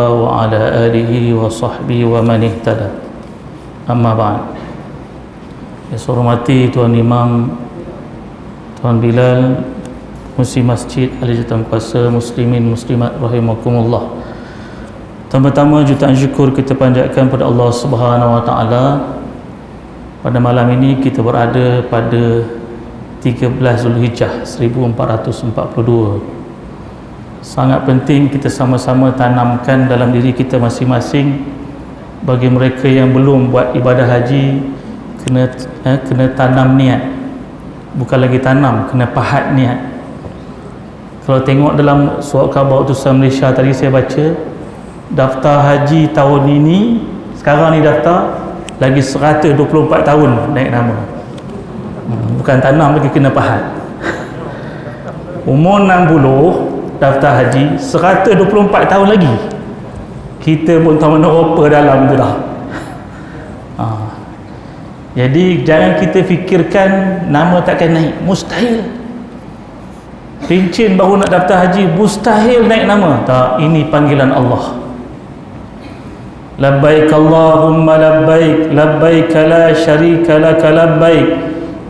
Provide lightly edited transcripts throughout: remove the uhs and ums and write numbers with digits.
وعلى آله وصحبه ومن اهتدى. Amma ba'd. Yang saya hormati Tuan Imam, Tuan Bilal, Musi Masjid Ahli Jatuh Kuasa, Muslimin Muslimat rahimakumullah. Pertama-tama jutaan syukur kita panjatkan pada Allah Subhanahu Wa Taala. Pada malam ini kita berada pada 13 Zulhijjah 1442. Sangat penting kita sama-sama tanamkan dalam diri kita masing-masing. Bagi mereka yang belum buat ibadah haji, kena tanam niat. Bukan lagi tanam, kena pahat niat. Kalau tengok dalam surat khabar utusan Malaysia tadi saya baca, daftar haji tahun ini, sekarang ni daftar lagi 124 tahun naik nama. Bukan tanam lagi, kena pahat. Umur 60 daftar haji, 124 tahun lagi. Kita pun tahu mana apa dalam tu dah. Jadi jangan kita fikirkan nama takkan naik, mustahil. Pincin baru nak daftar haji, mustahil naik nama. Tak, ini panggilan Allah. Labbaik Allahumma labbaik, labbaik la syarika laka labbaik,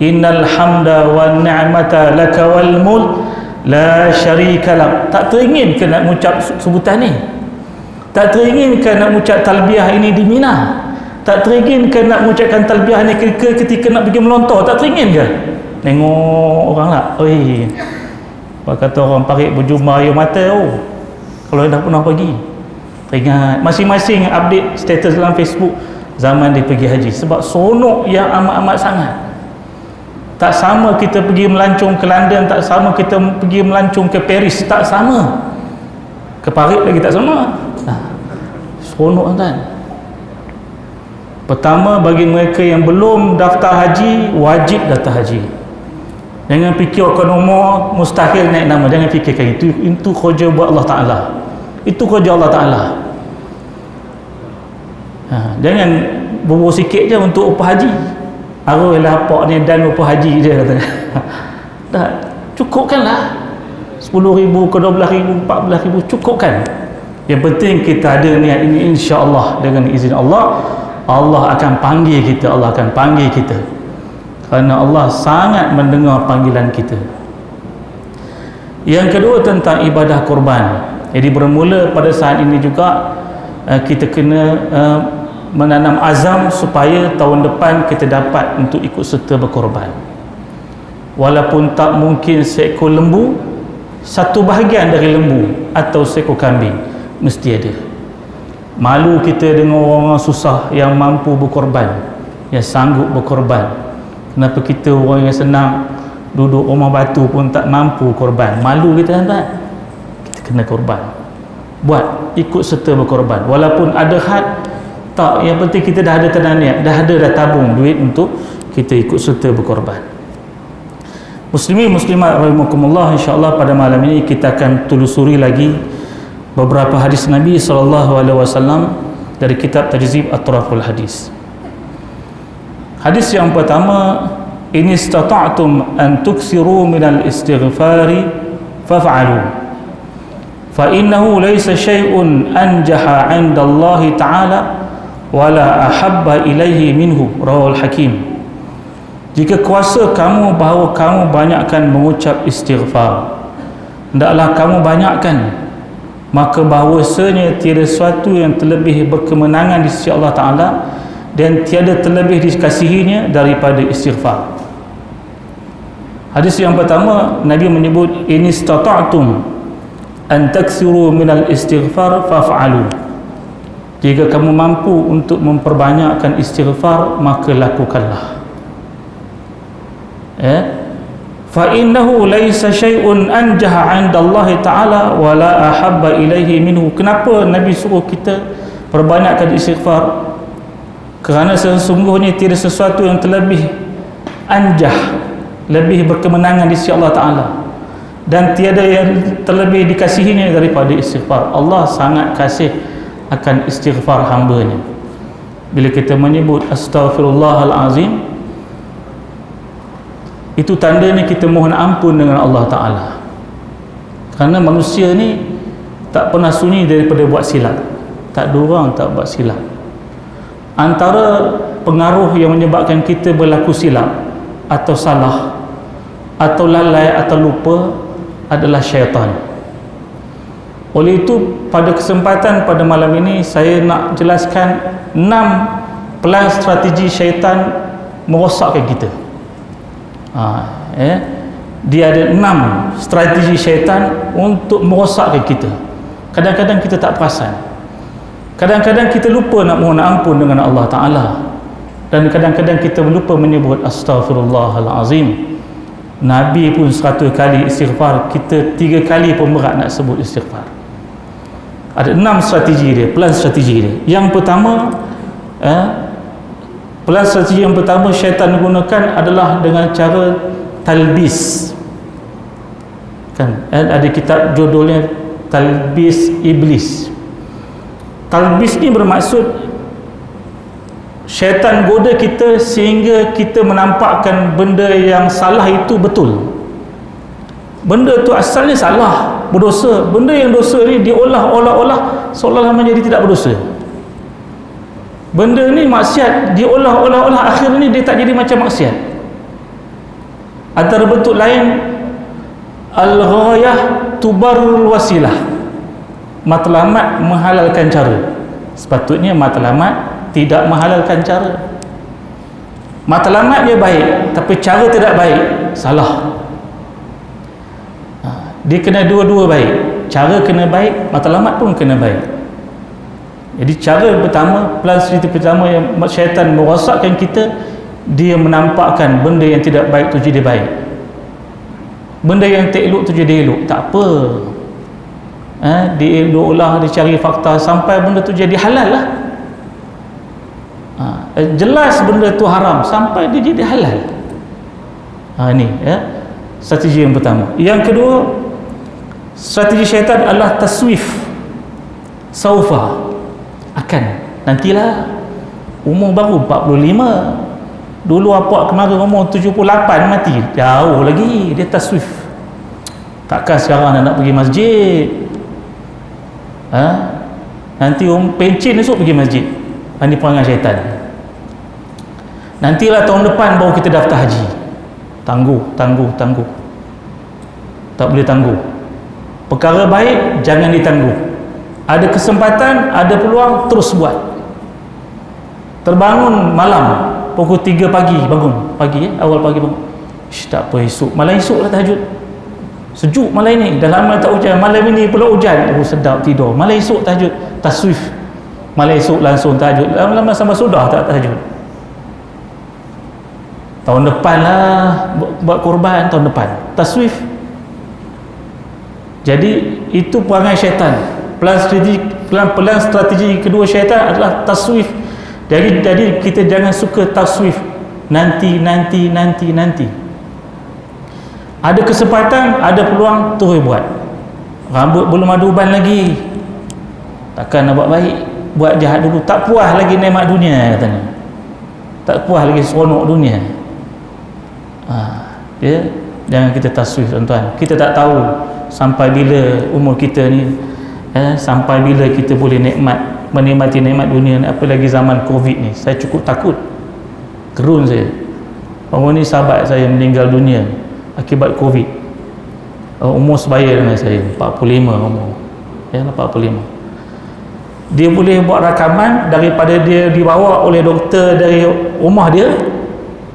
innal hamda wan ni'mata laka wal mulk la syarika lak. Tak teringin ke nak mengucap sebutan ni? Tak teringin ke nak mengucap talbiah ini di Mina? Tak teringin ke nak mengucapkan talbiah ni ketika nak pergi melontar? Tak teringin ke? Tengok orang lah, oi, apa kata orang parik berjumpa air mata. Kalau dah pernah pergi, teringat masing-masing update status dalam Facebook zaman dia pergi haji. Sebab sonok yang amat-amat sangat. Tak sama kita pergi melancong ke London, tak sama kita pergi melancong ke Paris, tak sama. Ke Paris lagi tak sama. Seronok kan. Pertama, bagi mereka yang belum daftar haji, wajib daftar haji. Jangan fikirkan umur mustahil naik nama, jangan fikirkan itu. Itu kerja buat Allah Ta'ala. Itu kerja Allah Ta'ala. Jangan bubuh sikit je untuk upah haji. Arwah lapak ni dan upah haji je kata. Dah, cukupkanlah. 10,000 ke 12,000, 14,000, cukupkan. Yang penting kita ada niat ini, insya-Allah dengan izin Allah, Allah akan panggil kita, Allah akan panggil kita. Kerana Allah sangat mendengar panggilan kita. Yang kedua tentang ibadah korban. Jadi bermula pada saat ini juga kita kena menanam azam supaya tahun depan kita dapat untuk ikut serta berkorban. Walaupun tak mungkin seekor lembu, satu bahagian dari lembu atau seekor kambing mesti ada. Malu kita dengan orang-orang susah yang mampu berkorban, yang sanggup berkorban. Kenapa kita orang yang senang duduk rumah batu pun tak mampu korban? Malu kita kan? Kita kena korban. Buat, ikut serta berkorban. Walaupun ada had, tak, yang penting kita dah ada tanah niat, dah tabung duit untuk kita ikut serta berkorban. Muslimin muslimat rahimakumullah, insya-Allah pada malam ini kita akan telusuri lagi beberapa hadis Nabi SAW dari kitab Tajzib At-Turaful Hadis. Hadis yang pertama, in istata'tum an tuksiru minal istighfari faf'alu fa innahu laysa syai'un anjaha 'inda Allah Ta'ala wala ahabba ilaihi minhu, rawahul Hakim. Jika kuasa kamu bahawa kamu banyakkan mengucap istighfar, hendaklah kamu banyakkan, maka bahawasanya tiada sesuatu yang terlebih berkemenangan di sisi Allah Ta'ala dan tiada terlebih dikasihinya daripada istighfar. Hadis yang pertama, Nabi menyebut in istata'tum an taksiru minal istighfar faf'alu. Jika kamu mampu untuk memperbanyakkan istighfar, maka lakukanlah. Fa innahu laisa syai'un anjaha 'inda Allah Ta'ala wa la ahabba ilaihi minhu. Kenapa Nabi suruh kita perbanyakkan istighfar? Kerana sesungguhnya tiada sesuatu yang terlebih anjah, lebih berkemenangan di sisi Allah Ta'ala, dan tiada yang terlebih dikasihinya daripada istighfar. Allah sangat kasih akan istighfar hamba-Nya. Bila kita menyebut astaghfirullahalazim, itu tandanya kita mohon ampun dengan Allah Ta'ala. Kerana manusia ni tak pernah sunyi daripada buat silap. tak ada orang tak buat silap. Antara pengaruh yang menyebabkan kita berlaku silap atau salah atau lalai atau lupa adalah syaitan. Oleh itu, pada kesempatan pada malam ini saya nak jelaskan 6 pelan strategi syaitan merosakkan kita. Dia ada 6 strategi syaitan untuk merosakkan kita. Kadang-kadang kita tak perasan, kadang-kadang kita lupa nak mohon ampun dengan Allah Ta'ala, dan kadang-kadang kita lupa menyebut astaghfirullahalazim. Nabi pun 100 kali istighfar, kita 3 kali pun berat nak sebut istighfar. Ada 6 strategi dia, pelan strategi dia. Yang pertama, pelan strategi yang pertama syaitan gunakan adalah dengan cara talbis. Kan ada kitab judulnya Talbis Iblis. Talbis ni bermaksud syaitan goda kita sehingga kita menampakkan benda yang salah itu betul. Benda tu asalnya salah, berdosa. Benda yang dosa ni diolah-olah seolah-olah menjadi tidak berdosa. Benda ni maksiat, diolah-olah akhirnya dia tak jadi macam maksiat. Antara bentuk lain, al-ghayah tubarrul wasilah. Matlamat menghalalkan cara. Sepatutnya matlamat tidak menghalalkan cara. Matlamat dia baik, tapi cara tidak baik, salah. Dia kena dua-dua baik. Cara kena baik, matlamat pun kena baik. Jadi cara pertama, pelan strategi pertama yang syaitan merosakkan kita, dia menampakkan benda yang tidak baik tu jadi baik, benda yang tak elok tu jadi elok. Tak apa, dia eloklah, dia cari fakta sampai benda tu jadi halal lah. Jelas benda tu haram sampai dia jadi halal. Ini strategi yang pertama. Yang kedua, strategi syaitan adalah taswif. Saufa, akan, nantilah, umur baru 45, dulu apa kemarin umur 78 mati, jauh lagi. Dia taswif. Takkan sekarang nak pergi masjid, nanti pencin esok pergi masjid. Ini perangai syaitan. Nantilah tahun depan baru kita daftar haji. Tangguh. Tak boleh tangguh. Perkara baik jangan ditangguh. Ada kesempatan, ada peluang, terus buat. Terbangun malam pukul 3 pagi, bangun pagi, awal pagi bangun. Tak apa, esok, malam esok lah tahajud. Sejuk malam ini, dah lama tak hujan, malam ini pula hujan, sedap tidur. Malam esok tahajud, taswif. Malam esok langsung tahajud, lama-lama sama sudah tak tahajud. Tahun depan lah buat korban, tahun depan taswif. Jadi itu perangai syaitan. Pelan strategi kedua syaitan adalah taswif. Jadi kita jangan suka taswif. Nanti. Ada kesempatan, ada peluang, terus buat. Rambut belum ada uban lagi, takkan nak buat baik, buat jahat dulu. Tak puas lagi nikmat dunia katanya, tak puas lagi seronok dunia. Jangan kita taswif, tuan-tuan. Kita tak tahu sampai bila umur kita ni, sampai bila kita boleh menikmati nikmat dunia ni. Apa lagi zaman Covid ni, saya cukup takut, gerun saya. Orang ni sahabat saya meninggal dunia akibat Covid, umur sebaya dengan saya, 45 umur, 45. Dia boleh buat rakaman daripada dia dibawa oleh doktor dari rumah dia,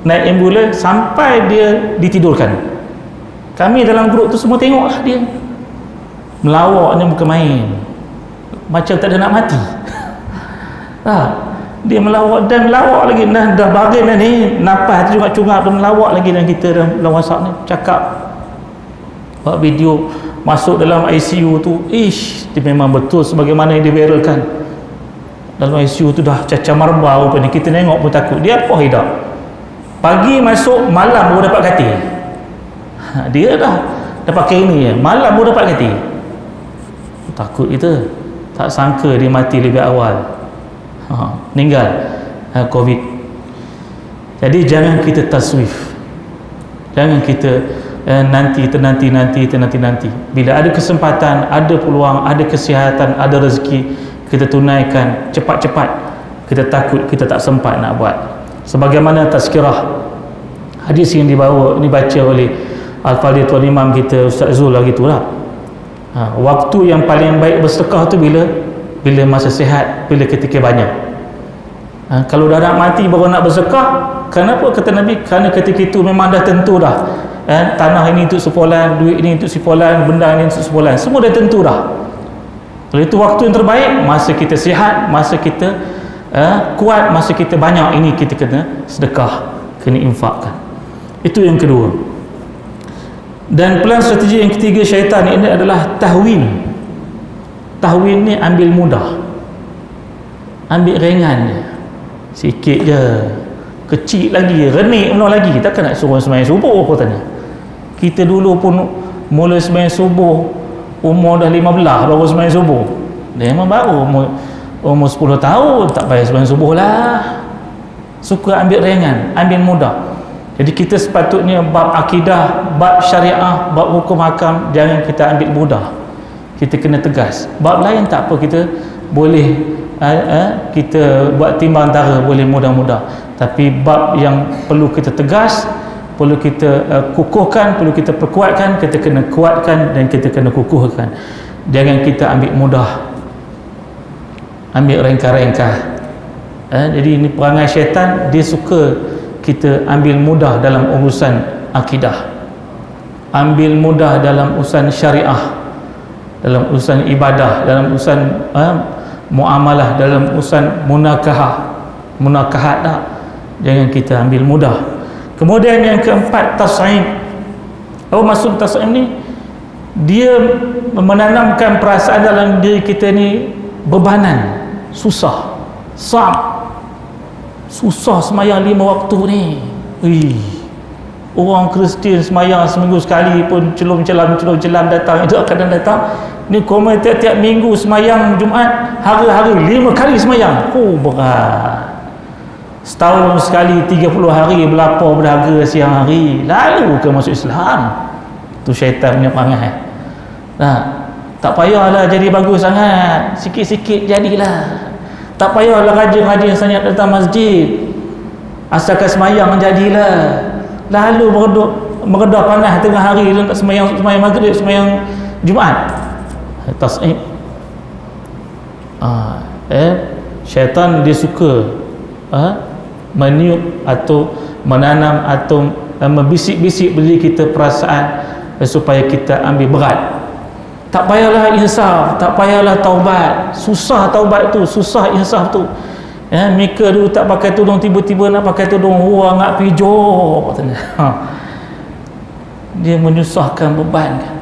naik ambulans sampai dia ditidurkan. Kami dalam grup tu semua tengok lah dia melawaknya, bukan main, macam tak ada nak mati. Dia melawak dan melawak lagi, dah baring dah ni, nafas tu cungap-cungap, dia melawak lagi. Dan kita dalam WhatsApp ni cakap, buat video masuk dalam ICU tu, dia memang betul sebagaimana yang diviralkan. Dalam ICU tu dah cacar marbah rupanya, kita tengok pun takut. Dia apa hidup, pagi masuk, malam baru dapat katil. Dia dah pakai ini ya, malam baru dapat katil. Takut kita, tak sangka dia mati lebih awal, meninggal Covid. Jadi jangan kita taswif, jangan kita nanti. Bila ada kesempatan, ada peluang, ada kesihatan, ada rezeki, kita tunaikan cepat-cepat. Kita takut kita tak sempat nak buat. Sebagaimana tazkirah hadis yang dibaca oleh Al-Fadhil Tuan Imam kita Ustaz Zul lagi tu lah. Waktu yang paling baik bersedekah tu bila masa sihat, bila ketika banyak. Kalau dah nak mati baru nak bersedekah, kenapa kata Nabi? Kerana ketika itu memang dah tentu dah. Tanah ini untuk sepolan, duit ini untuk sepolan, benda ini untuk sepolan, semua dah tentu dah. Kalau itu waktu yang terbaik, masa kita sihat, masa kita kuat, masa kita banyak, ini kita kena sedekah, kena infakkan. Itu yang kedua. Dan pelan strategi yang ketiga syaitan ini adalah tahwin. Tahwin ni ambil mudah, ambil ringan je, sikit je, kecil lagi, renik benar lagi. Takkan nak suruh sembahyang subuh katanya. Kita dulu pun mula sembahyang subuh umur dah 15 baru sembahyang subuh. Dia memang baru umur 10 tahun tak payah sembahyang subuh lah. Suka ambil ringan, ambil mudah. Jadi kita sepatutnya bab akidah, bab syariah, bab hukum hakam jangan kita ambil mudah. Kita kena tegas. Bab lain tak apa, kita boleh kita buat timbang antara, boleh mudah-mudah. Tapi bab yang perlu kita tegas, perlu kita kukuhkan, perlu kita perkuatkan, kita kena kuatkan dan kita kena kukuhkan. Jangan kita ambil mudah, ambil rengkah-rengkah. Jadi ini perangai syaitan, dia suka kita ambil mudah dalam urusan akidah, ambil mudah dalam urusan syariah, dalam urusan ibadah, dalam urusan muamalah, dalam urusan munakahat dah. Jangan kita ambil mudah. Kemudian yang keempat, tas'ib. Apa maksud tas'ib ni? Dia menanamkan perasaan dalam diri kita ni bebanan, susah, susah semayang 5 waktu ni. Orang Kristian semayang seminggu sekali pun celum-celam datang, itu akan datang. Ni komen tiap-tiap minggu semayang Jumaat, hari-hari 5 kali semayang. Berat. Setahun sekali 30 hari berlapar berdahaga siang hari. Lalu ke masuk Islam? Tu syaitan punya perangai. Tak payahlah jadi bagus sangat, sikit-sikit jadilah. Tak payahlah rajin-rajin sangat datang masjid, asalkan semayang jadilah. Lalu meredah panas tengah hari nak semayang maghrib, semayang Jumaat. Tas'ib. Syaitan dia suka meniup atau menanam atau membisik-bisik beri kita perasaan supaya kita ambil berat. Tak payahlah insaf, tak payahlah taubat. Susah taubat tu, susah insaf tu. Mereka dulu tak pakai tudung, tiba-tiba nak pakai tudung, nak pijok katanya. Dia menyusahkan, bebankan.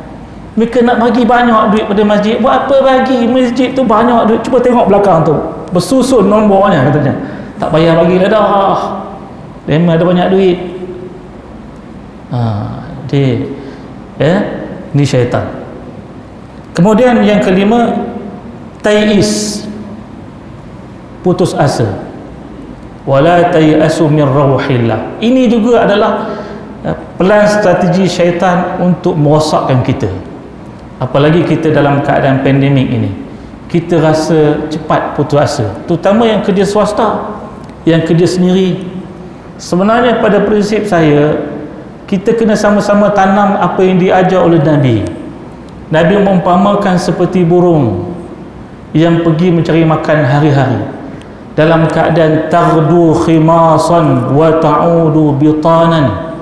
Mereka nak bagi banyak duit pada masjid. Buat apa bagi? Masjid tu banyak duit. Cuba tengok belakang tu, bersusun nombornya katanya. Tak payah bagilah dah, memang ada banyak duit. Ni syaitan. Kemudian yang kelima, tai'is, putus asa. Wala tai'asu min rauhillah. Ini juga adalah pelan strategi syaitan untuk merosakkan kita. Apalagi kita dalam keadaan pandemik ini, kita rasa cepat putus asa, terutama yang kerja swasta, yang kerja sendiri. Sebenarnya pada prinsip saya, kita kena sama-sama tanam apa yang diajar oleh Nabi. Nabi mengumpamakan seperti burung yang pergi mencari makan hari-hari, dalam keadaan taghdu khimasan wa ta'udu bitanan.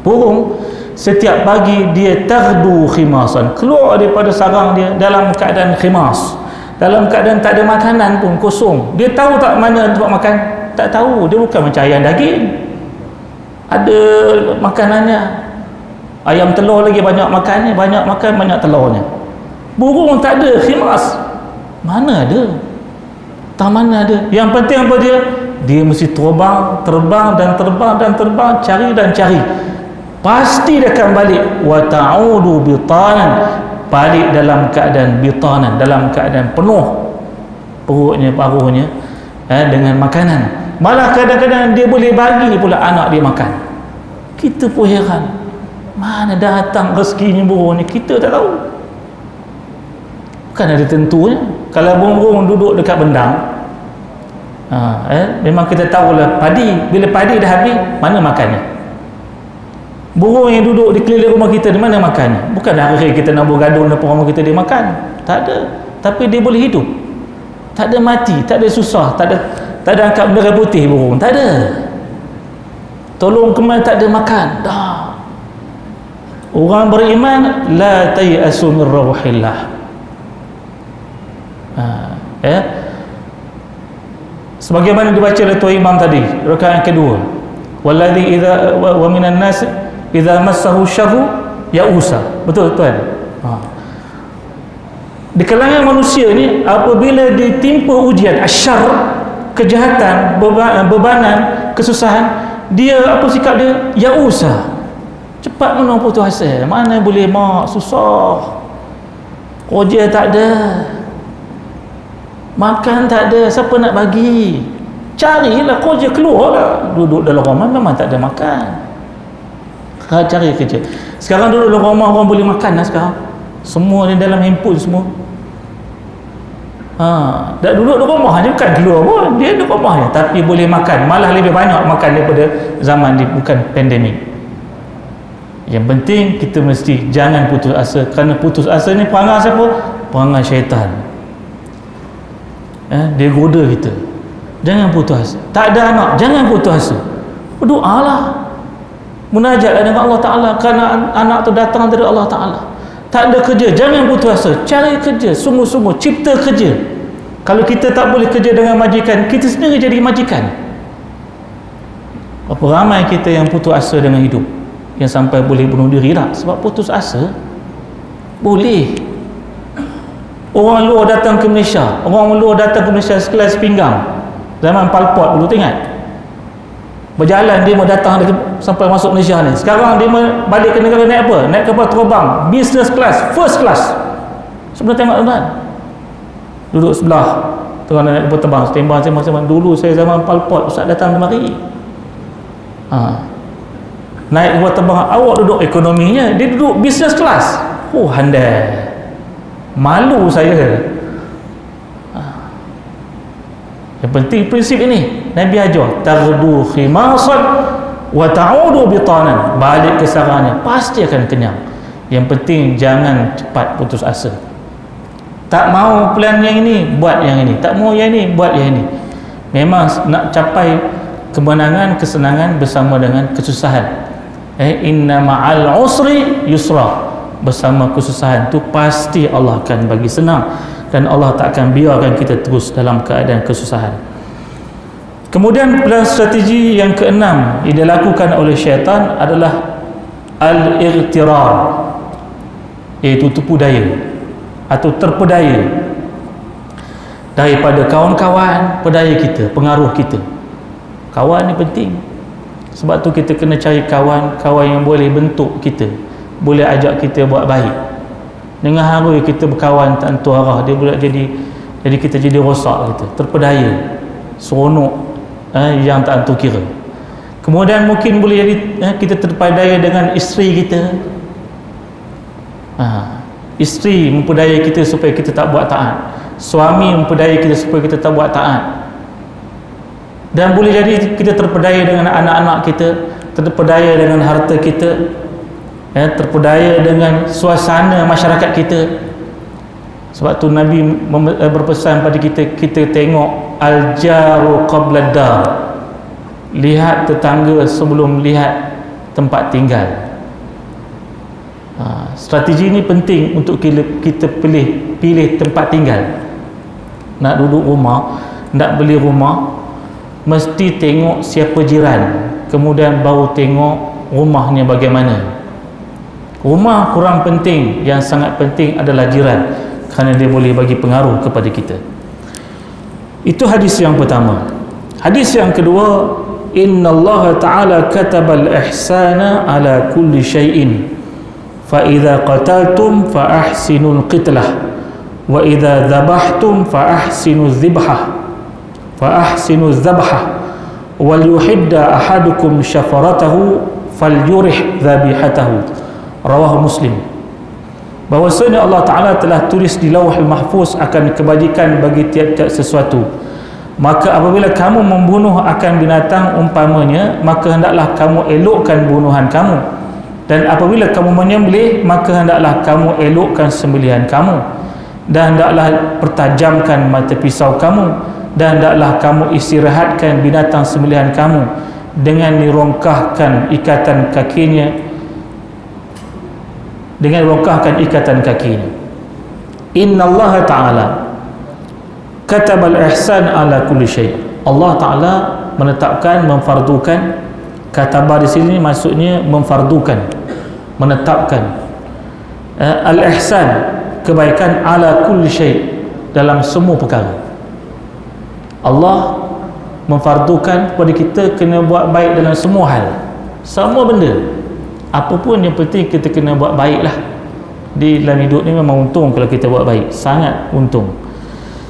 Burung setiap pagi dia taghdu khimasan, keluar daripada sarang dia dalam keadaan khimas, dalam keadaan tak ada makanan pun, kosong. Dia tahu tak mana tempat makan? Tak tahu. Dia bukan macam ayam daging, ada makanannya. Ayam telur lagi banyak makannya, banyak makan banyak telurnya. Burung tak ada, khimas. Mana ada? Tak mana ada. Yang penting apa dia? Dia mesti terbang dan terbang, cari dan cari. Pasti dia akan balik. Wa ta'udu bitanan, balik dalam keadaan bitanan, dalam keadaan penuh perutnya, paruhnya dengan makanan. Malah kadang-kadang dia boleh bagi pula anak dia makan. Kita pun heran, mana datang rezekinya burung ni, kita tak tahu. Bukan ada tentunya. Kalau burung duduk dekat bendang, memang kita tahulah padi, bila padi dah habis, mana makannya? Burung yang duduk di keliling rumah kita, di mana makannya? Bukan hari kita nak bergaduh depan rumah kita dia makan, tak ada. Tapi dia boleh hidup, tak ada mati, tak ada susah, tak ada angkat bendera putih burung, tak ada. Tolong kemal tak ada makan, dah. Orang beriman la tayasu min rauhillah. Sebagaimana dibaca oleh tuan imam tadi, rakaat yang kedua, walladzi idza wa minan nas idza massahu syarru ya'usa. Betul tuan? Di kalangan manusia ni, apabila ditimpa ujian asyar, kejahatan, bebanan, kesusahan, dia apa sikap dia? Ya'usa. Cepat menang putus asa. Mana boleh mak, susah, kerja tak ada, makan tak ada, siapa nak bagi? Carilah kerja, keluarlah. Duduk dalam rumah memang tak ada makan, cari kerja. Sekarang duduk dalam rumah orang boleh makan lah sekarang. Semua ni dalam handphone semua. Dah duduk di rumah je, bukan keluar pun, dia di rumah je, tapi boleh makan, malah lebih banyak makan daripada zaman ni, bukan pandemik. Yang penting kita mesti jangan putus asa, kerana putus asa ni perangai siapa? Perangai syaitan. Dia goda kita. Jangan putus asa. Tak ada anak, jangan putus asa. Berdoalah, munajatlah dengan Allah Ta'ala, kerana anak tu datang dari Allah Ta'ala. Tak ada kerja, jangan putus asa, cari kerja, sungguh-sungguh cipta kerja. Kalau kita tak boleh kerja dengan majikan, kita sendiri jadi majikan. Berapa ramai kita yang putus asa dengan hidup, yang sampai boleh bunuh diri tak? Sebab putus asa. Boleh. Orang luar datang ke Malaysia, sekelas pinggang zaman Pol Pot dulu, ingat? Berjalan dia mau datang sampai masuk Malaysia ni. Sekarang dia balik ke negara, naik apa? Naik kapal terbang business class, first class. Sebenarnya tengok tuan, duduk sebelah tengah naik kapal terbang, sembang. Dulu saya zaman Pol Pot, Ustaz datang kemari, naik kapal terbang, awak duduk ekonominya, dia duduk business class. Handai, malu saya. Yang penting prinsip ini Nabi ajar, tardu khimasan wa ta'udu bitanan, balik ke sarangnya pasti akan kenyang. Yang penting jangan cepat putus asa. Tak mau plan yang ini, buat yang ini. Tak mau yang ini, buat yang ini. Memang nak capai kemenangan, kesenangan bersama dengan kesusahan. Inna ma'al usri yusra. Bersama kesusahan tu pasti Allah akan bagi senang, dan Allah tak akan biarkan kita terus dalam keadaan kesusahan. Kemudian plan strategi yang keenam yang dilakukan oleh syaitan adalah al-ightirar, iaitu tipu daya atau terpedaya daripada kawan-kawan, pedaya kita, pengaruh kita. Kawan ni penting, sebab tu kita kena cari kawan yang boleh bentuk kita, boleh ajak kita buat baik. Dengan harui kita berkawan tak tentu arah, dia boleh jadi kita jadi rosak, kita terpedaya, seronok yang tak tentu kira. Kemudian mungkin boleh jadi kita terpedaya dengan isteri kita. Isteri mempedaya kita supaya kita tak buat taat, suami mempedaya kita supaya kita tak buat taat. Dan boleh jadi kita terpedaya dengan anak-anak kita, terpedaya dengan harta kita, terpedaya dengan suasana masyarakat kita. Sebab tu Nabi berpesan pada kita tengok al-jaru qabla dar, lihat tetangga sebelum lihat tempat tinggal. Strategi ini penting untuk kita pilih tempat tinggal. Nak duduk rumah, nak beli rumah, mesti tengok siapa jiran, kemudian baru tengok rumahnya bagaimana. Rumah kurang penting, yang sangat penting adalah jiran, kerana dia boleh bagi pengaruh kepada kita. Itu hadis yang pertama. Hadis yang kedua, innallaha ta'ala katabal ihsana ala kulli syai'in, fa idza qataltum fa ahsinul qitlah, wa idza dhabhtum fa ahsinuz dhibhah, wal yuhidda ahadukum syafaratahu falyurih dhabihatahu. Rawahu Muslim. bahwasanya Allah Ta'ala telah tulis di Lauhul Mahfuz akan kebajikan bagi tiap-tiap sesuatu. Maka apabila kamu membunuh akan binatang umpamanya, maka hendaklah kamu elokkan bunuhan kamu, dan apabila kamu menyembelih, maka hendaklah kamu elokkan sembelihan kamu, dan hendaklah pertajamkan mata pisau kamu, dan hendaklah kamu istirahatkan binatang sembelihan kamu dengan dirongkahkan ikatan kakinya, Innallaha ta'ala katabal ihsan ala kulli syai'. Allah Ta'ala menetapkan, memfardukan. Kataba di sini maksudnya memfardukan, menetapkan al-ihsan, kebaikan, ala kulli syai', dalam semua perkara. Allah memfardukan kepada kita kena buat baik dalam semua hal, semua benda. Apapun yang penting kita kena buat baiklah. Di dalam hidup ni memang untung kalau kita buat baik, sangat untung.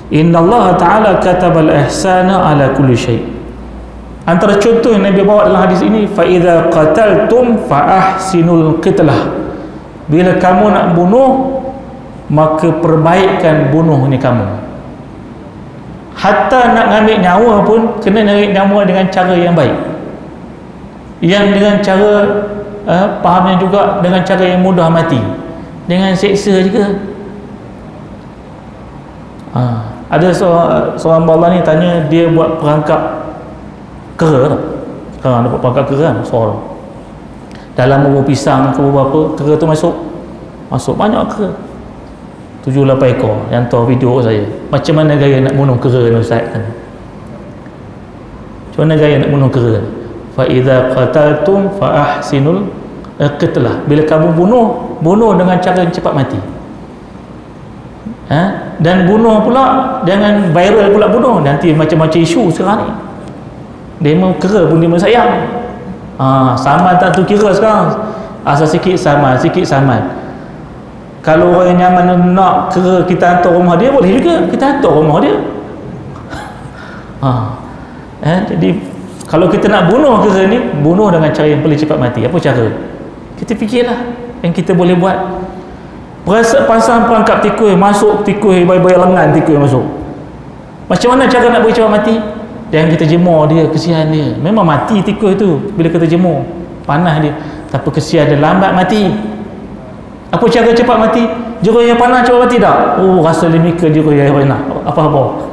Innallaha ta'ala katabal ihsana ala kulli syai'. Antara contoh yang Nabi bawa dalam hadis ini, fa idza qataltum fa ahsinul qitlah. Bila kamu nak bunuh, maka perbaikkan bunuh ni kamu. Hatta nak ngambil nyawa pun kena ngambil nyawa dengan cara yang baik, yang dengan cara fahamnya juga dengan cara yang mudah mati, dengan seksa juga. Ada seorang bala ni tanya, dia buat perangkap kera. Sekarang dapat perangkap kera kan, soal dalam bubur pisang ke beberapa, kera tu masuk banyak kera, 7-8 ekor. Yang tahu video saya, macam mana gaya nak bunuh kera ni Ustaz kan? Macam mana gaya nak bunuh kera? Fa idza qataltum fa ahsinul qitlah. Bila kamu bunuh dengan cara yang cepat mati. Dan bunuh pula jangan viral pula bunuh. Nanti macam-macam isu sekarang ni. Demo kera pun dia sayang. Saman tak tu kira sekarang. Asal sikit saman. Kalau orang yang nyaman nak kera kita hantar rumah dia, boleh juga kita hantar rumah dia. Jadi kalau kita nak bunuh kera ni, bunuh dengan cara yang paling cepat mati. Apa cara? Kita fikirlah yang kita boleh buat. Pasang perangkap tikus, masuk tikus, bayar lengan tikus masuk. Macam mana cara nak beri cepat mati? Jangan kita jemur dia, kesian dia. Memang mati tikus tu bila kita jemur, panas dia. Tapi kesian dia, lambat mati. Apa cara cepat mati? Jeruk yang panas cepat mati tak? Rasa limika jeruk yang panas. Apa-apa.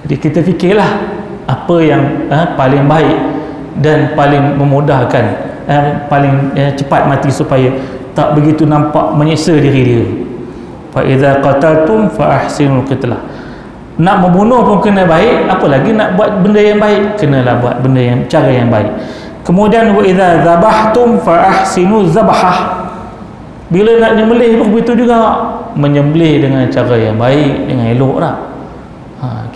Jadi kita fikirlah apa yang paling baik dan paling memudahkan, paling cepat mati supaya tak begitu nampak menyiksa diri dia. Fa idza qataltum fa ahsinul qitlah. Nak membunuh pun kena baik, apalagi nak buat benda yang baik, kenalah buat benda yang cara yang baik. Kemudian wa idza zabahtum fa ahsinu zabahah. Bila nak menyembelih pun begitu juga, menyembelih dengan cara yang baik, dengan eloklah.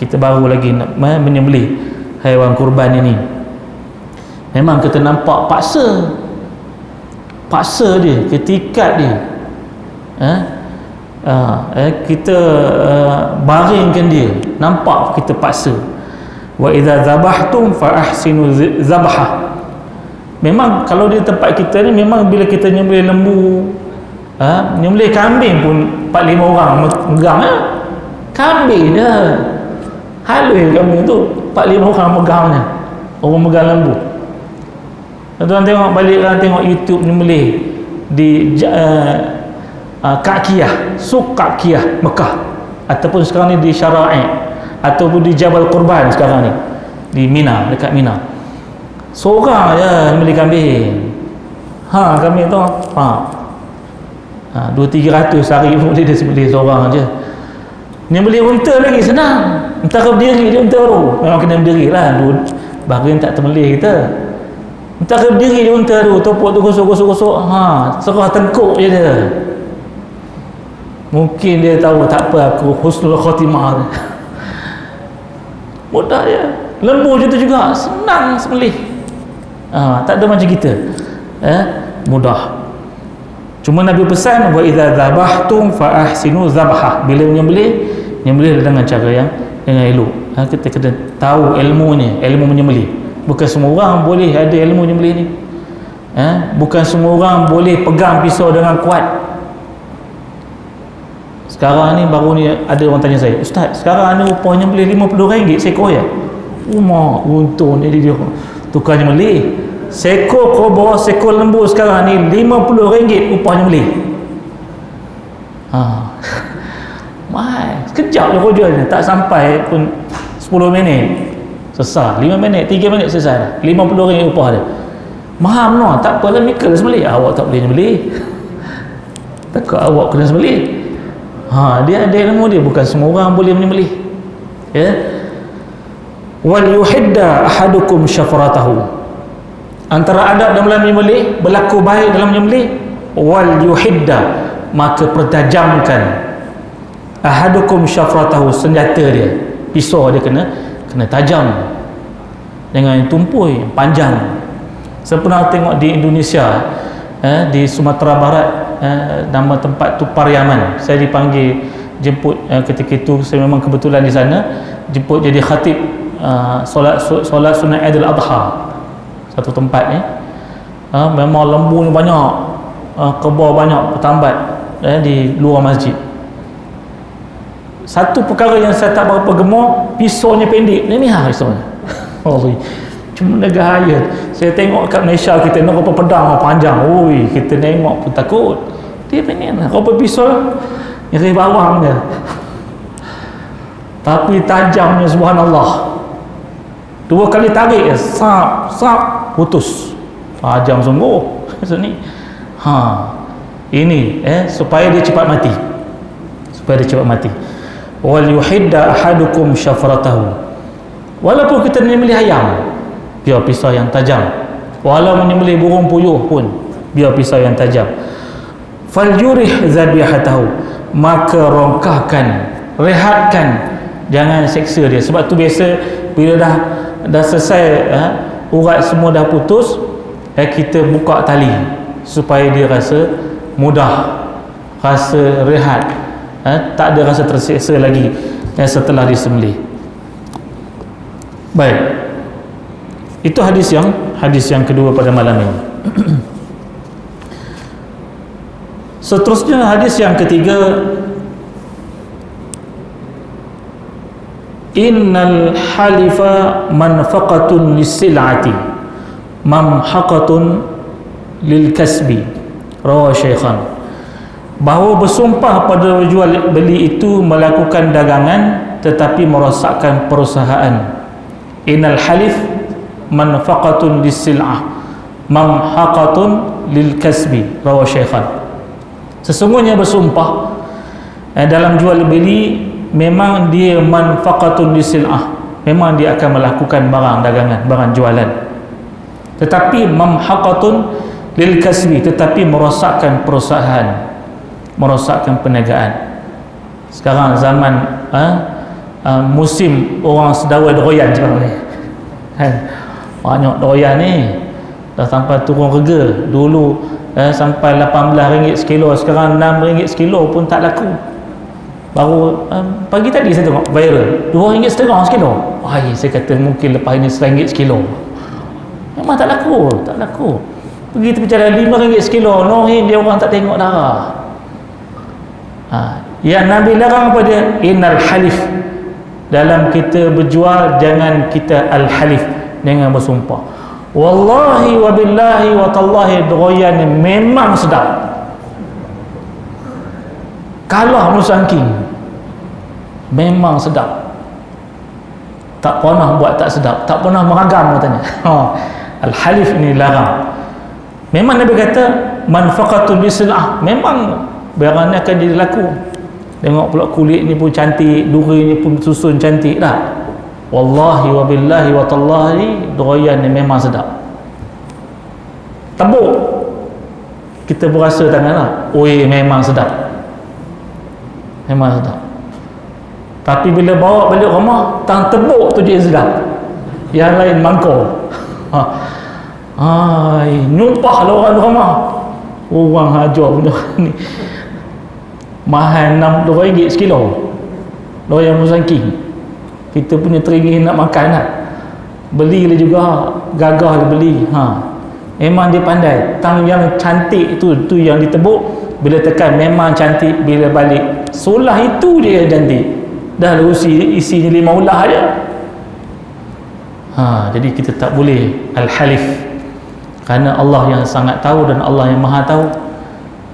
Kita baru lagi nak menyembelih haiwan kurban ini, memang kita nampak paksa dia, ketikat dia, kita baringkan dia, nampak kita paksa. Wa idza zabahtum fa ahsinu zabahah. Memang kalau di tempat kita ni, memang bila kita nyembelih lembu, nyembelih kambing pun 4-5 orang megang kambing dah. Halus kambing tu 4-5 orang megangnya, orang megang lembu. Tuan tengok balik, tengok YouTube nyembelih di Ka'kiyah, Suq Ka'kiyah Mekah, ataupun sekarang ni di Syara'i, ataupun di Jabal Qurban sekarang ni di Mina, dekat Mina. Seorang je nyembelih kambing. Kambing tu 200-300 sehari boleh dia sembelih seorang je. Nyembelih unta lagi senang, entah berdiri dia unta tu, memang kena berdiri lah, bahagian tak termelih kita. Entah berdiri dia unta tu, topuk tu gosok-gosok, serah tengkuk je dia. Mungkin dia tahu, tak apa, aku husnul khatimah. Mudah je. Lembu je tu juga senang sembelih. Tak ada macam kita. Mudah. Cuma Nabi pesan, wa idza zabahtum fa ahsinu zabhah. Bila menyembelih dengan cara yang dengan elok. Kita kena tahu ilmunya, ilmu menyembelih. Bukan semua orang boleh ada ilmu menyembelih ni. Bukan semua orang boleh pegang pisau dengan kuat. Sekarang ni baru ni ada orang tanya saya, Ustaz, sekarang ni upahnya boleh RM50 seekor ya? Mak, untung jadi dia tukarnya beli. Seekor kobra, seekor lembu sekarang ni RM50 upahnya beli. Mahal. Sekejap je kerja ni, tak sampai pun 10 minit selesai, 5 minit, 3 minit selesai dah. RM50 upah dia. Mahal no, tak apalah, mikir sembelih. Awak tak boleh sembelih. Takut awak kena sembelih. Dia ada ilmu dia, bukan semua orang boleh menyembelih. Ya. Wal yuhidda ahadukum syafratahu. Antara adab dalam menyembelih, berlaku baik dalam menyembelih, wal yuhidda, maka pertajamkan ahadukum syafratahu, senjata dia, pisau dia kena tajam, jangan tumpul panjang. Saya pernah tengok di Indonesia, di Sumatera Barat, nama tempat tu Pariaman. Saya dipanggil jemput ketika itu, saya memang kebetulan di sana jemput jadi khatib solat sunat Aidil Adha, satu tempat ni. Memang lembu ni banyak, kebau banyak bertambat di luar masjid. Satu perkara yang saya tak berapa gemar, pisaunya pendek ni pisaunya. Cuma gaya. Saya tengok kat Malaysia kita nak apa pedang panjang, kita tengok pun takut. Dia pengen lah apa pisau nyeri bawang dia, tapi tajamnya subhanallah. 2 kali tarik sap putus. Tajam sungguh sini. Ini supaya dia cepat mati. Wal yuhidda ahadukum syafratahu. Walaupun kita menyembelih ayam, biar pisau yang tajam. Walau menyembelih burung puyuh pun, biar pisau yang tajam. Faljurih zabihatahu, maka rongkahkan, rehatkan, jangan seksa dia. Sebab tu biasa bila dah selesai urat semua dah putus, kita buka tali supaya dia rasa mudah, rasa rehat, tak ada rasa terseksa lagi setelah disembelih. Baik, itu hadis yang kedua pada malam ini. Seterusnya hadis yang ketiga, innal halifa manfaqatun lisil'ati mamhaqatun lil kasbi, rawahu Syaikhan. Bahawa bersumpah pada jual beli itu melakukan dagangan tetapi merosakkan perusahaan. Innal halif manfaqatun lisil'ah mamhaqatun lil kasbi, rawahu Syaikhan. Sesungguhnya bersumpah dalam jual beli memang dia manfaqatun lisil'ah, memang dia akan melakukan barang dagangan, barang jualan, tetapi mamhaqatun lil kasbi, tetapi merosakkan perusahaan, merosakkan perniagaan. Sekarang zaman musim orang sedawa doyan sekarang ni, banyak doyan ni, dah sampai turun harga. Dulu sampai RM18 sekilo, sekarang RM6 sekilo pun tak laku. Baru pagi tadi saya tengok viral RM2.5 sekilo. Saya kata mungkin lepas ini RM1 sekilo. Memang tak laku. Pergi tepi jalan RM5 sekilo, nohin dia orang tak tengok darah. Yang Nabi larang apa dia? Innal halif, dalam kita berjual jangan kita al-halif, dengan bersumpah. Wallahi wa billahi wa tallahi, doyan memang sedap, kalah musangking, memang sedap. Tak pernah buat tak sedap, tak pernah meragam katanya. Al-halif ini larang. Memang Nabi kata manfaqatul bisil'ah, memang barang ni akan jadi laku. Tengok pula kulit ni pun cantik, duri ni pun susun cantik dah. Wallahi wa billahi wa tallahi, doyan ni memang sedap. Tebuk, kita berasa tangan lah, memang sedap, memang sedap. Tapi bila bawa balik rumah, tang tebuk tu dia sedap, yang lain mangkau. Nyumpah lah orang di rumah, orang hajar punya ni mahal RM6 sekilo, doyan musangking. Kita punya teringin nak makan lah, beli lah juga, gagah lah beli. Memang dia pandai. Tang yang cantik tu yang ditebuk, bila tekan memang cantik, bila balik solah itu dia yang cantik. Dah isinya 5 ulah aja. Jadi kita tak boleh al-halif, kerana Allah yang sangat tahu dan Allah yang maha tahu.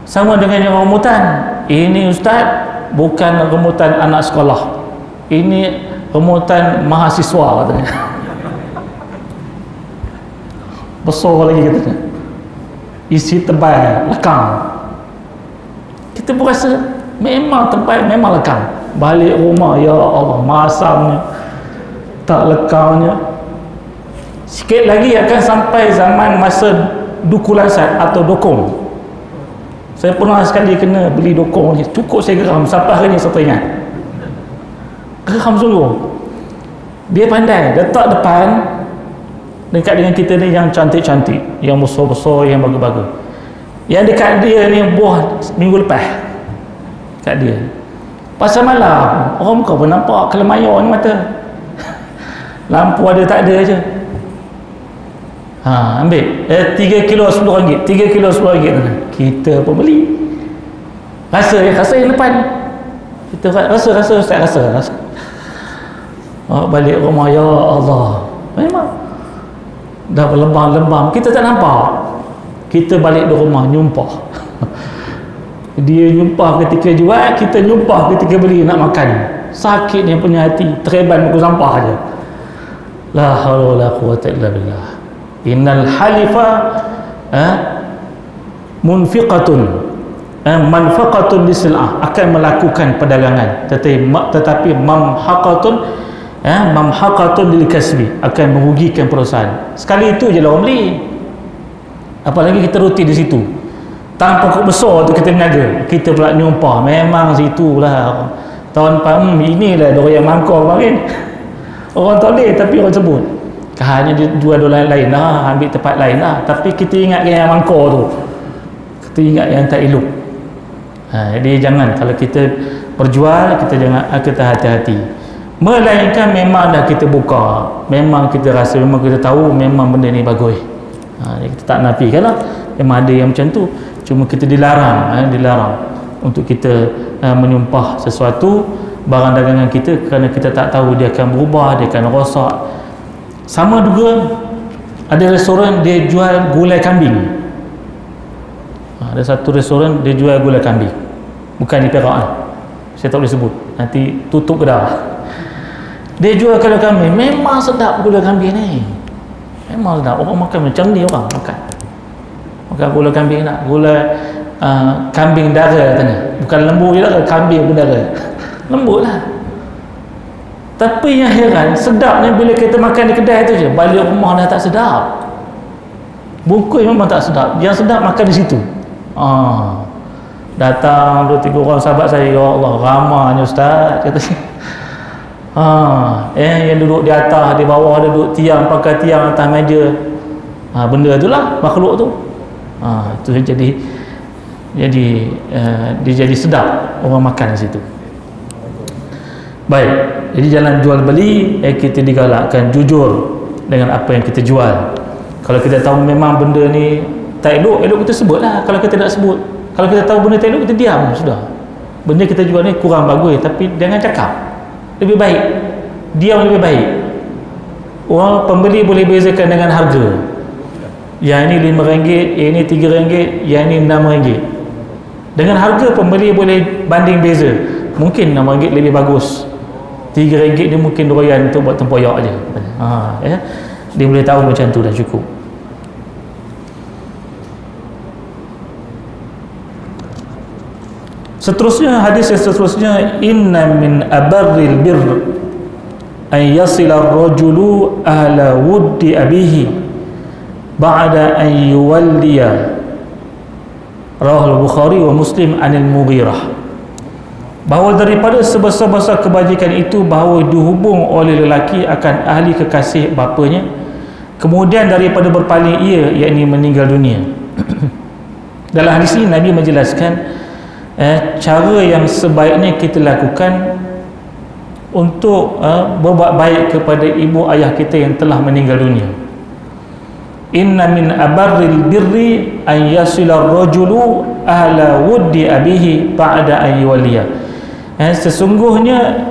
Sama dengan yang remutan, ini ustaz bukan remutan anak sekolah, ini remutan mahasiswa katanya. Besar lagi katanya, isi tebal, lekang. Kita pun rasa memang tebal, memang lekang. Balik rumah, ya Allah, masamnya tak lekangnya. Sikit lagi akan sampai zaman masa dukulasat atau dokong. Saya pernah sekali kena beli dokong ni, cukup saya geram sampai hari ni saya teringat. Geram sungguh. Dia pandai letak depan dekat dengan kita ni yang cantik-cantik, yang besar-besar, yang bagus-bagus. Yang dekat dia ni buah minggu lepas kat dia. Pasal malam orang kau pun nampak kelemayan ni mata. Lampu ada tak ada je. Ambil 3 kilo RM10, 3 kilo RM10. Kita pun beli. Rasa yang depan. Kita rasa ustaz rasa. Balik rumah, ya Allah, memang dah berlembam-lembam, kita tak nampak. Kita balik di rumah nyumpah. Dia nyumpah ketika jual, kita nyumpah ketika beli nak makan. Sakit dia punya hati, tereban muka sampah aja. La haula wala quwwata illa billah. Innal halifa munfiqatun manfaqatun lisil'ah, akan melakukan perdagangan, tetapi mamhaqatun lil kasbi, akan merugikan perusahaan. Sekali itu je lah orang beli, apalagi kita rutin di situ. Tang pokok besar tu kita berniaga, kita pula nyumpah, memang situlah tahun depan inilah dia yang mangkau kemarin. Orang tak boleh, tapi orang sebut hanya dia jual dolar lain lah, ambil tempat lain lah, tapi kita ingat yang mangkau tu, kita ingat yang tak elok. Jadi jangan, kalau kita berjual, kita jangan, kita hati-hati. Melainkan memang dah kita buka, memang kita rasa, memang kita tahu memang benda ni bagus. Kita tak nafikan lah, memang ada yang macam tu. Cuma kita dilarang untuk kita menyumpah sesuatu barang dagangan kita, kerana kita tak tahu dia akan berubah, dia akan rosak. Sama juga ada restoran dia jual gulai kambing. Ada satu restoran dia jual gulai kambing, bukan di Perak, saya tak boleh sebut, nanti tutup kedai. Dia jual gulai kambing, memang sedap gulai kambing ni, memang sedap. Orang makan macam ni, orang makan gulai kambing, nak gulai kambing dara katanya, bukan lembu je lah, kambing pun dara. Lembut lah. Tapi yang heran, sedapnya bila kita makan di kedai tu je, balik rumah dah tak sedap. Bungkus memang tak sedap. Yang sedap makan di situ. Datang 2-3 orang sahabat saya, ya Allah, ramahnya ustaz, kata yang duduk di atas, di bawah, duduk tiang, pakai tiang atas meja. Benda itulah makhluk tu. Itu dia jadi sedap orang makan di situ. Baik, jadi jangan jual beli, kita digalakkan jujur dengan apa yang kita jual. Kalau kita tahu memang benda ni tak elok kita sebutlah. Kalau kita tak sebut, kalau kita tahu benda tak elok, kita diam sudah. Benda kita jual ni kurang bagus, tapi jangan cakap. Lebih baik diam, lebih baik. Orang pembeli boleh bezakan dengan harga. Yang ini RM5, yang ini RM3, yang ini RM6. Dengan harga pembeli boleh banding beza. Mungkin RM6 lebih bagus, RM3 dia mungkin doyan untuk buat tempoyak je. Dia boleh tahu macam tu, dah cukup. Seterusnya, hadis yang seterusnya, inna min abarril birr an yasila ar-rajulu ahla wuddi abihi ba'da an yuwalliya. Rawahul Bukhari wa Muslim anil Mughirah. Bahawa daripada sebesar-besar kebajikan itu bahawa dihubung oleh lelaki akan ahli kekasih bapanya, kemudian daripada berpaling ia, yakni meninggal dunia. Dalam hadis ini Nabi menjelaskan cara yang sebaiknya kita lakukan untuk berbuat baik kepada ibu ayah kita yang telah meninggal dunia. inna min abarril birri an yasila ar-rajulu ahla wuddi abihi ba'da an yuwalliya. Sesungguhnya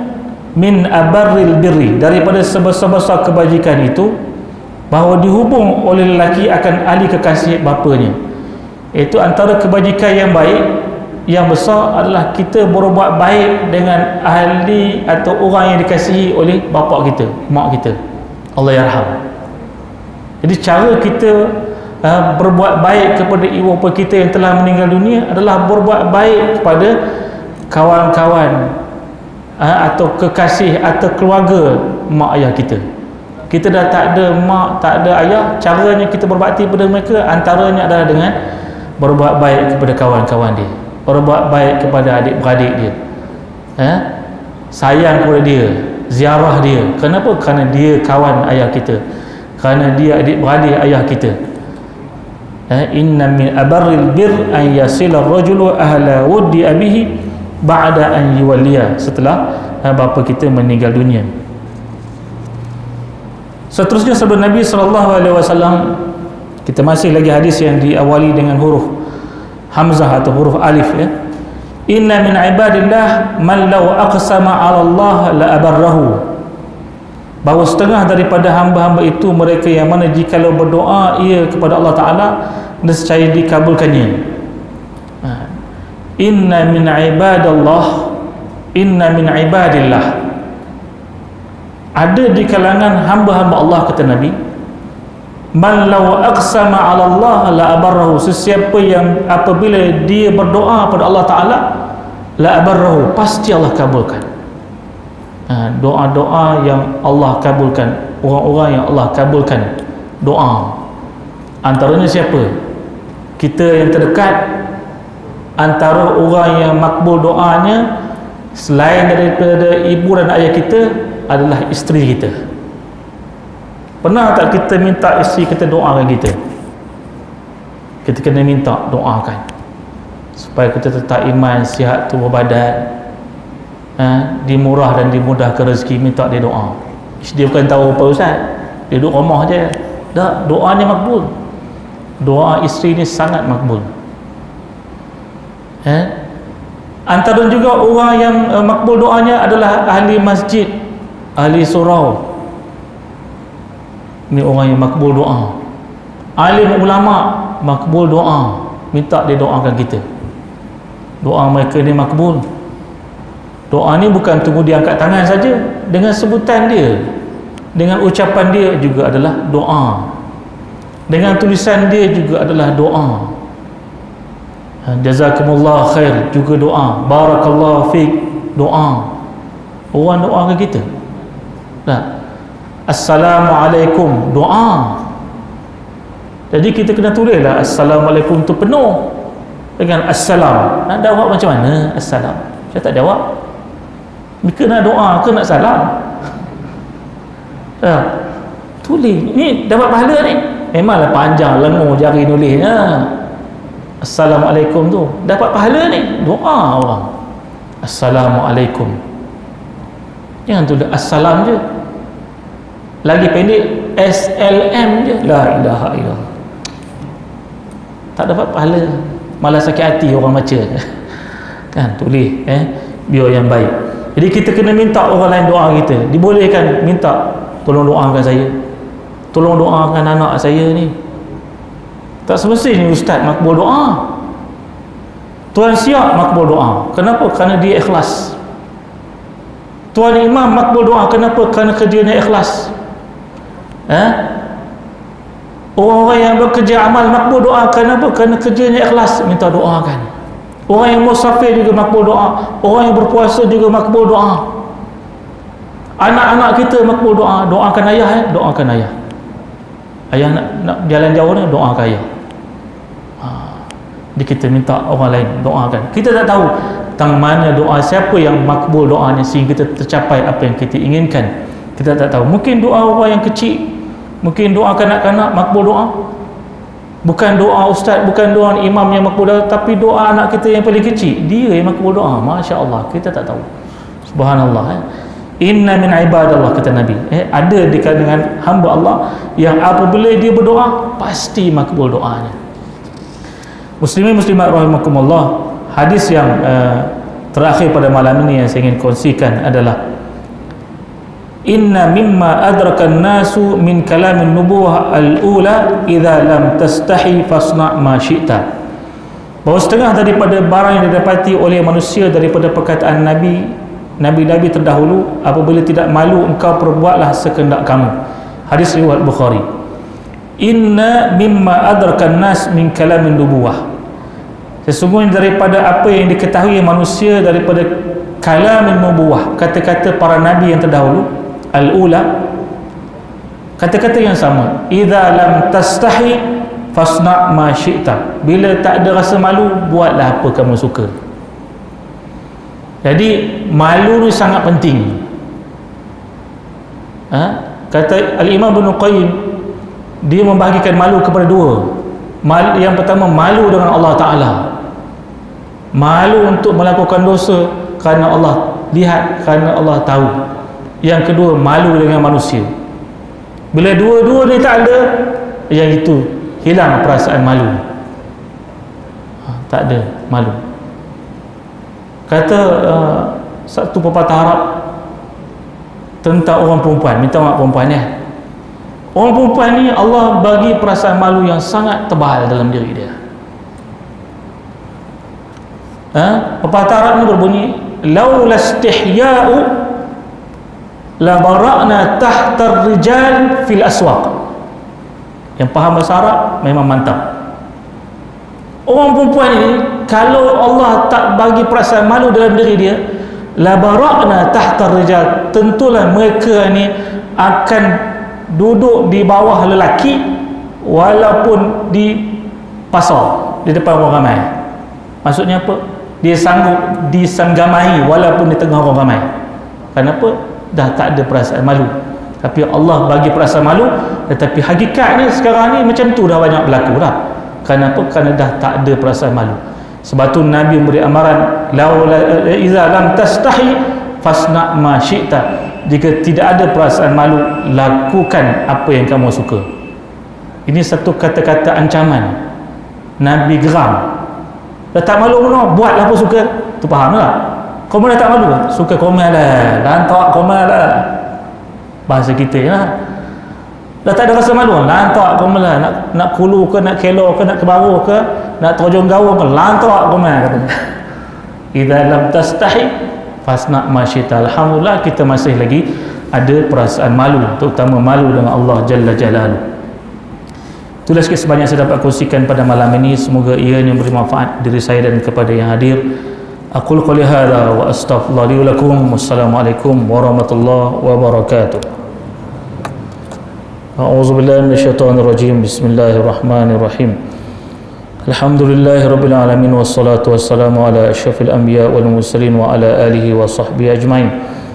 min abarril birri, daripada sebesar-besar kebajikan itu, bahawa dihubung oleh lelaki akan ahli kekasih bapanya. Itu antara kebajikan yang baik yang besar adalah kita berbuat baik dengan ahli atau orang yang dikasihi oleh bapa kita, mak kita, Allah yarham. Jadi cara kita berbuat baik kepada ibu bapa kita yang telah meninggal dunia adalah berbuat baik kepada kawan-kawan atau kekasih atau keluarga mak ayah kita. Kita dah tak ada mak, tak ada ayah, caranya kita berbakti pada mereka antaranya adalah dengan berbuat baik kepada kawan-kawan dia, berbuat baik kepada adik-beradik dia, sayang kepada dia, ziarah dia. Kenapa? Kerana dia kawan ayah kita, kerana dia adik-beradik ayah kita. Inna min abarril bir an yasila ar-rajulu ahla wuddi abihi ba'da an yuwalliya, setelah bapa kita meninggal dunia. Seterusnya sabda Nabi SAW, kita masih lagi hadis yang diawali dengan huruf hamzah atau huruf alif, ya. Inna min ibadillah man law aqsama 'ala Allah la abarrahu. Bahawa setengah daripada hamba-hamba itu mereka yang mana jikalau berdoa ia kepada Allah Ta'ala, nescaya dikabulkannya. Inna min ibadillah, inna min ibadillah, ada di kalangan hamba-hamba Allah, kata Nabi, man law aqsama 'ala Allah la abarrahu, sesiapa yang apabila dia berdoa pada Allah Ta'ala, la abarrahu, pasti Allah kabulkan. Doa-doa yang Allah kabulkan, orang-orang yang Allah kabulkan doa, antaranya siapa? Kita yang terdekat. Antara orang yang makbul doanya selain daripada ibu dan ayah kita adalah isteri kita. Pernah tak kita minta isteri kita doakan kita? Kita kena minta doakan supaya kita tetap iman, sihat tubuh badan, dimurah dan dimudahkan rezeki. Minta dia doa. Dia bukan tahu apa ustaz, dia duduk rumah je. Tak, doa ni makbul. Doa isteri ni sangat makbul. Antara juga orang yang makbul doanya adalah ahli masjid, ahli surau. Ini orang yang makbul doa. Alim ulama makbul doa, minta dia doakan kita. Doa mereka ni makbul. Doa ni bukan tunggu dia angkat tangan saja, dengan sebutan dia, dengan ucapan dia juga adalah doa, dengan tulisan dia juga adalah doa. Jazakumullah khair juga doa, barakallahu fiik doa. Orang doakan kita. Nah, assalamualaikum doa. Jadi kita kena tulislah assalamualaikum tu penuh dengan assalam. Nak jawab macam mana assalam? Saya tak jawab. Mereka nak doa ke nak salam? Tulis. Ni dapat pahala ni. Memanglah panjang lengur jari nulisnya. Assalamualaikum tu dapat pahala ni. Doa orang. Assalamualaikum. Jangan tulis assalam je. Lagi pendek SLM je. La ilaha illallah. Tak dapat pahala. Malah sakit hati orang baca. Kan tulis biar yang baik. Jadi kita kena minta orang lain doa kita. Dibolehkan minta, tolong doakan saya, tolong doakan anak saya ni. Tak semestinya ustaz makbul doa. Tuan siap makbul doa. Kenapa? Kerana dia ikhlas. Tuan imam makbul doa. Kenapa? Kerana kerjanya ikhlas. Orang-orang yang bekerja amal makbul doa. Kenapa? Kerana kerjanya ikhlas. Minta doakan. Orang yang musafir juga makbul doa. Orang yang berpuasa juga makbul doa. Anak-anak kita makbul doa. Doakan ayah, doakan ayah. Ayah nak jalan jauh ni, doakan ayah. Jadi kita minta orang lain doakan. Kita tak tahu tentang mana doa, siapa yang makbul doanya sehingga kita tercapai apa yang kita inginkan. Kita tak tahu. Mungkin doa orang yang kecil, mungkin doa kanak-kanak makbul doa. Bukan doa ustaz, bukan doa imam yang makbul doa, tapi doa anak kita yang paling kecil, dia yang makbul doa. Masya Allah, kita tak tahu. Subhanallah. Inna min ibadallah, kata Nabi, ada di kalangan hamba Allah yang apabila dia berdoa pasti makbul doanya. Muslimin muslimat rahimakumullah, hadis yang terakhir pada malam ini yang saya ingin kongsikan adalah inna mimma adrakan nasu min kalamin nubuwah al-ula idza lam tastahi fasna' ma syi'ta. Bahawa setengah daripada barang yang didapati oleh manusia daripada perkataan Nabi-Nabi terdahulu, apabila tidak malu engkau perbuatlah sekehendak kamu. Hadis riwayat Bukhari. Inna mimma adrakan nas min kalamin nubuwah, sesungguhnya daripada apa yang diketahui manusia daripada kalamin nubuwah, kata-kata para nabi yang terdahulu, al-ula, kata-kata yang sama, idza lam tastahi fasna' ma syi'ta, bila tak ada rasa malu buatlah apa kamu suka. Jadi malu ni sangat penting. Kata Al-Imam Ibn Qayyim, dia membahagikan malu kepada dua. Yang pertama, malu dengan Allah Ta'ala, malu untuk melakukan dosa kerana Allah lihat, kerana Allah tahu. Yang kedua, malu dengan manusia. Bila dua-dua ni tak ada, yang itu hilang perasaan malu. Tak ada malu. Kata satu pepatah Arab tentang orang perempuan, minta maaf perempuan ya, orang perempuan ni Allah bagi perasaan malu yang sangat tebal dalam diri dia. Pepatah Arab ni berbunyi, laula istihya'u la bara'na tahta rijal fil aswaq. Yang faham bahasa Arab memang mantap. Orang perempuan ini, kalau Allah tak bagi perasaan malu dalam diri dia, la bara'na tahta rijal, tentulah mereka ni akan duduk di bawah lelaki walaupun di pasar, di depan orang ramai. Maksudnya apa? Dia sanggup disanggamai walaupun di tengah orang ramai. Kenapa? Dah tak ada perasaan malu. Tapi Allah bagi perasaan malu, tetapi hakikatnya sekarang ni macam tu dah banyak berlaku dah. Kenapa? Kerana dah tak ada perasaan malu. Sebab tu Nabi memberi amaran, laula iza lam tastahi fasna' ma syi'ta, jika tidak ada perasaan malu, lakukan apa yang kamu suka. Ini satu kata-kata ancaman. Nabi geram. Dah tak malu pun, buatlah apa suka. Tu faham tak? Kau mana tak malu? Suka komen lah, lantak komen lah, bahasa kita ya. Dah tak ada rasa malu, lantak komen lah, nak kulu ke, nak kelo ke, nak kebaru ke, nak terjun gaul ke, lantak komen katanya. Idza lam tastahi fasna' ma syi'ta. Alhamdulillah kita masih lagi ada perasaan malu, terutama malu dengan Allah Jalla Jalaluhu. Itulah sikit sebanyak saya dapat kongsikan pada malam ini. Semoga ianya memberi manfaat diri saya dan kepada yang hadir. Aqul qouli hadza wa astaghfirullah li wa lakum. Wassalamualaikum warahmatullahi wabarakatuh. A'udzu billahi minasyaitonir rajim. Bismillahirrahmanirrahim. Alhamdulillahirabbil alamin wassalatu wassalamu ala asyrafil anbiya wal mursalin wa ala alihi wa sahbihi ajmain.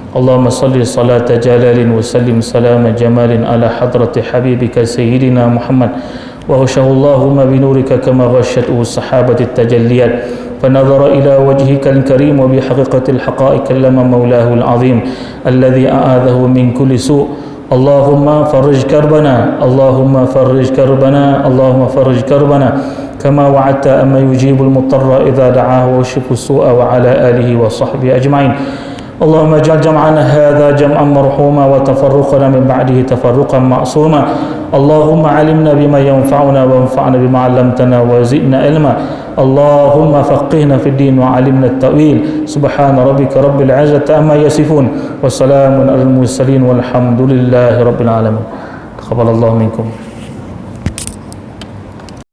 Allahumma salli salata jalalin wa sallim salama jamalin ala hadrati habibika sayyidina Muhammad wa ghashahu Allahumma binurika kama ghashathu sahabati tajalliyat fanadhara ila wajhika al-karim wa bihaqiqati al-haqa'iq lama mawlahu al-azim alladhi a'adahu min kulli su'. Allahumma farrij karbana, Allahumma farrij karbana, Allahumma farrij karbana kama wa'adta amma yujibul mutarra idza da'ahu wa yashfu as-su'a wa ala alihi wa sahbihi ajma'in. اللهم اجعل جمعنا هذا جمعا مرحوما وتفرقنا من بعده تفرقا معصوما. اللهم علمنا بما ينفعنا وانفعنا بما علمتنا وزدنا علما. اللهم فقهنا في الدين وعلمنا التأويل. سبحان ربك رب العزة عما يصفون وسلام على المرسلين والحمد لله رب العالمين. تقبل الله منكم.